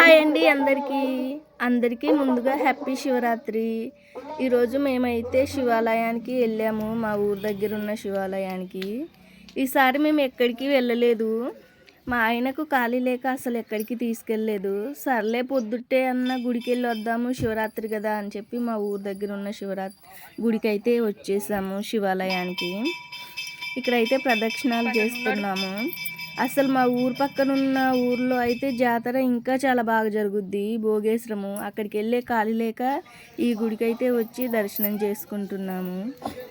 Hi అండి అందరికీ ముందుగా హ్యాపీ శివరాత్రి. ఈరోజు మేమైతే శివాలయానికి వెళ్ళాము, మా ఊరు దగ్గర ఉన్న శివాలయానికి. ఈసారి మేము ఎక్కడికి వెళ్ళలేదు, మా ఆయనకు ఖాళీ లేక అసలు ఎక్కడికి తీసుకెళ్ళలేదు. సర్లే పొద్దుటే అన్న గుడికి వెళ్ళి వద్దాము, శివరాత్రి కదా అని చెప్పి మా ఊరు దగ్గర ఉన్న గుడికి అయితే వచ్చేసాము, శివాలయానికి. ఇక్కడైతే ప్రదక్షిణాలు చేస్తున్నాము. అసలు మా ఊరు పక్కన ఉన్న ఊర్లో అయితే జాతర ఇంకా చాలా బాగా జరుగుద్ది, భోగేశ్వరము. అక్కడికి వెళ్ళే ఖాళీ లేక ఈ గుడికి అయితే వచ్చి దర్శనం చేసుకుంటున్నాము.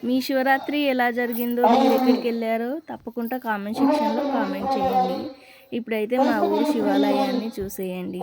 మీ శివరాత్రి ఎలా జరిగిందో, మీరు ఎక్కడికి వెళ్ళారో తప్పకుండా కామెంట్ సెక్షన్లో కామెంట్ చేయండి. ఇప్పుడైతే మా ఊరు శివాలయాన్ని చూసేయండి.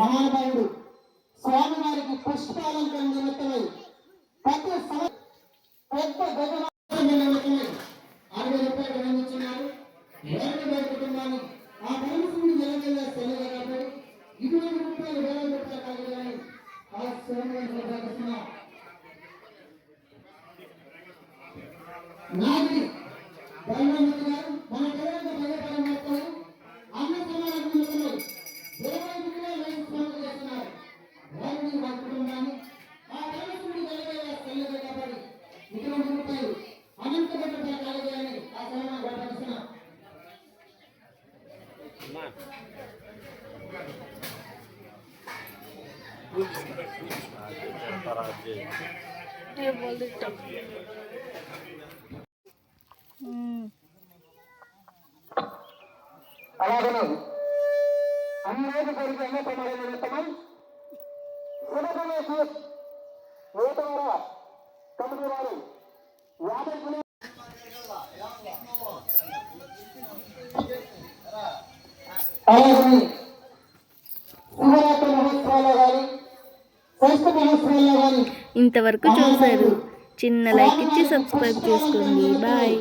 అలాగనే అన్ని రోజు జరిగే అన్న ప్రమాణ నిమిత్తమై సులభమేసి నూతన కమిటీ వారు 50 కిలో అలాగని శివరాత్రి మహోత్సవాల్లో కానీ సంస్కృత మహోత్సవాల్లో కానీ ఇంతవరకు చూశారు. చిన్న లైక్ ఇచ్చి సబ్స్క్రైబ్ చేసుకోండి. బాయ్.